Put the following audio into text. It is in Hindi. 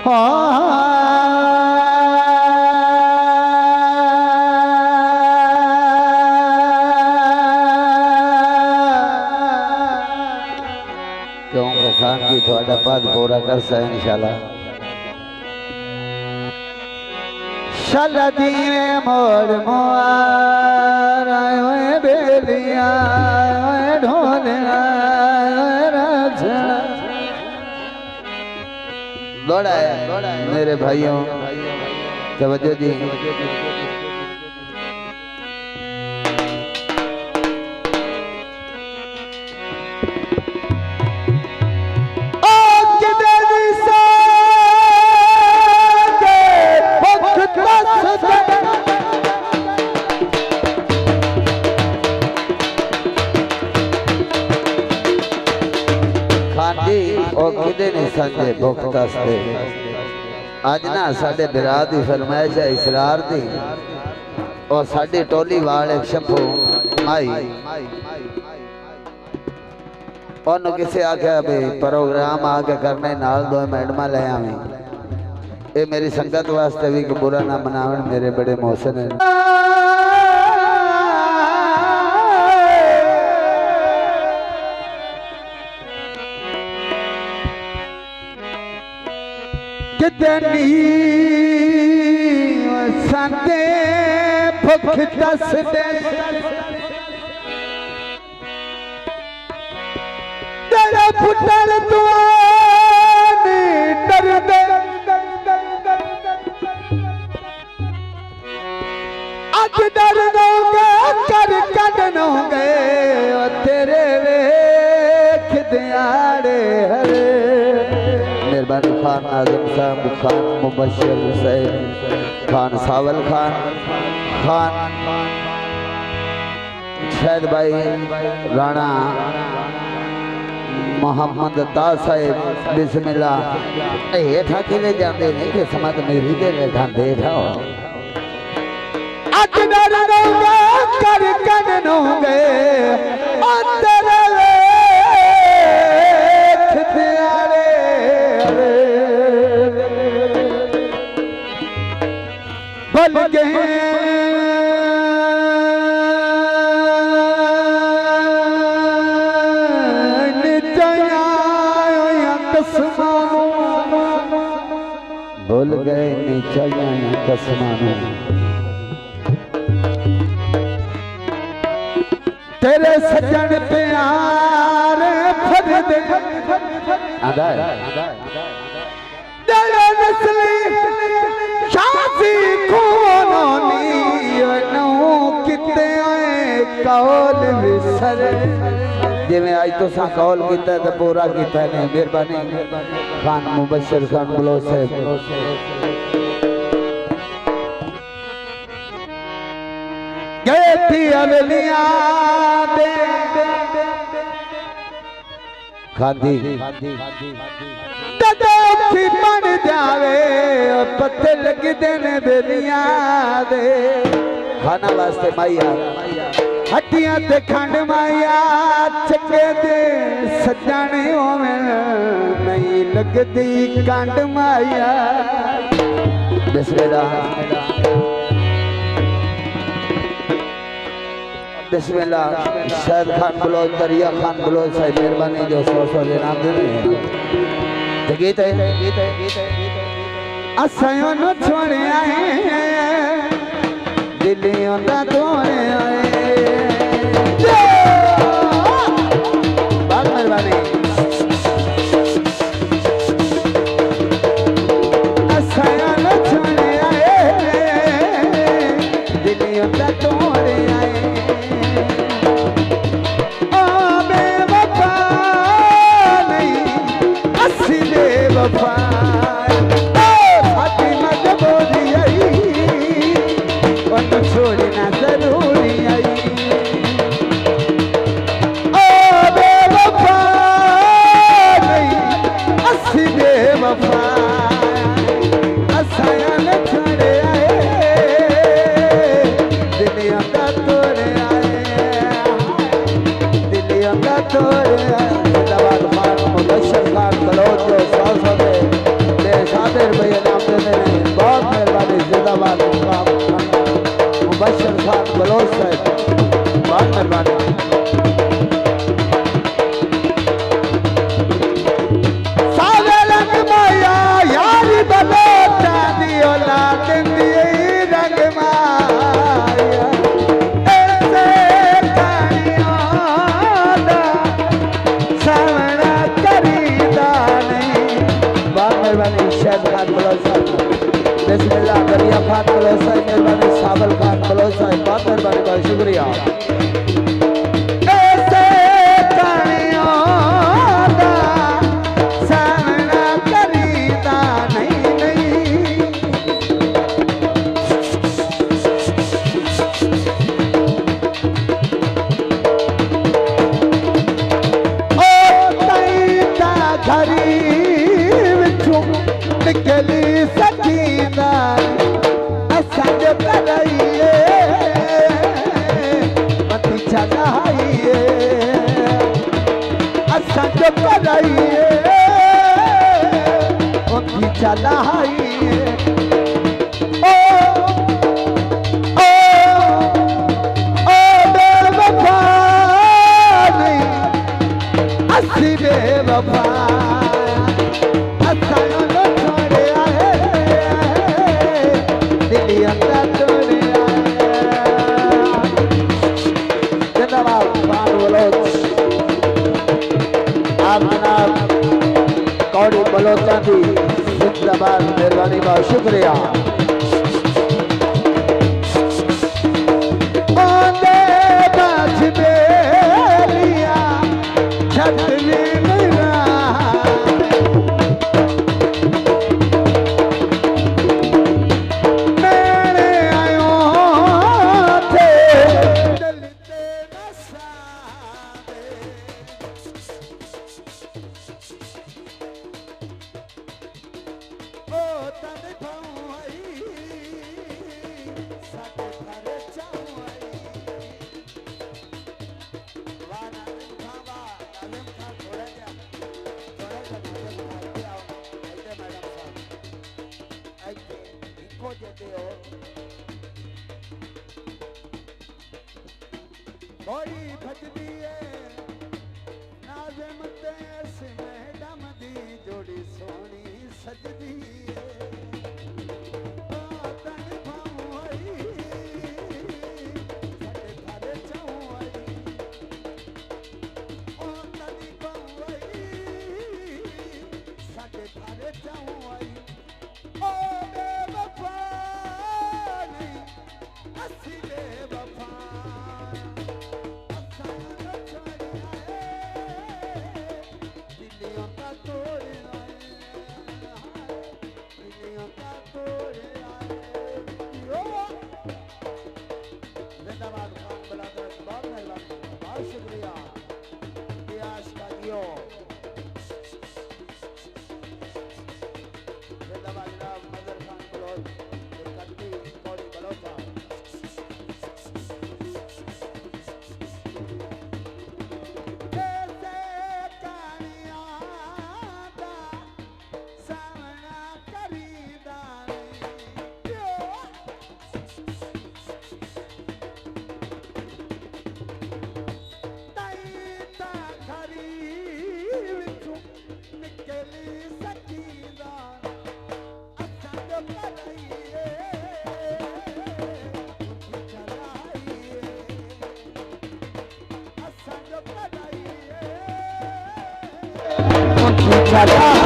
क्यों खान की थोड़ा पद पूरा कर सा इंशाल्लाह। शाला दीने मोर मोर आए बेलिया ढोलिया दौड़ा है मेरे भाइयों तवज्जो जी। संजय भुखते अज ना साडे बिरा दी फरमाइश है इसरार दी और साडी टोली वाल एक शंभू माई ओनु किसे आख्या भाई प्रोग्राम आके करने नाल दो मैडमा ले आवी। ये मेरी संगत वास्ते भी कि बुरा ना मनावन मेरे बड़े मोहसिन है। कितनी संदे भुख दस दे तेरा पुत्र तू डर दे अज डर दोगे कर कदनोगे तेरे वेख दियाड़े हरे। मेहरबानी खान आजम साहब खान मुबशर हुसैन खान सावल खान खान शहद भाई राणा मोहम्मद ता साहेब बिस्मिल्लाह हेठा किले जाते नहीं कि समझ मेरी दे हेठा देखा अज डर दोगे कर कदनोगे तेरे बल गए भूल गए नीचा कसमानो तेरे सजन प्यार फर्द तेरे नस्ली शादी कोनोनी नो किते कौल विसर जिवें आज तो सा कौल कीता ते पूरा कीता ने। मेहरबानी खान मुबशर खान बलोच साहब गए थी अवलिया दे खादी तदोखी बन जावे पत्ते लगदे ने बेलिया दे। खाना वास्ते माइया हड्डियां ते खंड माइया चंगे दे सजाने होवे नहीं लगदी कंड माइया। बिस्मिल्लाह बिस्मिल्लाह शहद खान बलोच दरिया खान बलोच साहब मेहरबानी जो 100 इनाम दे गीत है असां नु छोड़ आए दिलियों दा तोड़े आए बहुत मेहरबानी असां नु छोड़ आए दिलियों दा तोड़े आए छोड़ना जरूरी है। देर भैया नाम देते नहीं, बहुत मेहरबानी। जिंदाबाद मुबशर खान बलोच साहब, बहुत मेहरबानी। सावे रंग माया यारी बलोचा दियो ना दिंदी रंग माया, ऐसे करियो दा सावना करीदा नहीं। बहुत मेहरबानी शहद खान बलोच साहब, बिस्मिल्लाह दरिया खान बलोच साहब, मेहरबानी साबल खान बलोच साहब, बहुत मेहरबानी, बहुत शुक्रिया। ऐसे करियो दा सावना करीदा नहीं नहीं। ओ तैता घरी विचों निकली सकीना असांज कराइए मती चलाइए, असांज कराइए मती चलाइए। ओ ओ ओ बेवफा नहीं असी बेवफा, असां नो छोड़े आए दिली अंदर छोड़े आए। जिंदाबाद खान बलोच। आप जनाब कौड़ी बलोचा थी, जिंदाबाद, मेहरबानी, बहुत शुक्रिया। आंदे बाज बेलिया छत में मेरा मेरे आयो थे दलते नसादे। ओ तन भाई साथे थारे चाहवाई, वाना खावा आलम खा थोड़ा जा आओ ऐसे मैडम साहब ऐसे इनको देते हो बड़ी भजदी है नाज़म तेस मैडम दी जोड़ी सोनी सजदी है। ओ तन भाई साथे थारे चाहवाई, ओ तन भाई साथे थारे चाहवाई। ओ बेवफा नहीं असी बेवफा, असां नो छोड़े आए दिलियों का तोड़े आए, दिलियों का तोड़े आए। यो जिंदाबाद खान बलादर, बहुत मेहरबानी, बहुत शुक्रिया। इतिहास का दियो जिंदाबाद जनाब मजर खान बलोच, कद्दी कौड़ी बलोचा। ऐसे करियो दा सावना करीदा नहीं। तैता घरी विचों निकली सकीना असांज कराइए मती चलाइए, असांज कराइए मती चलाइए।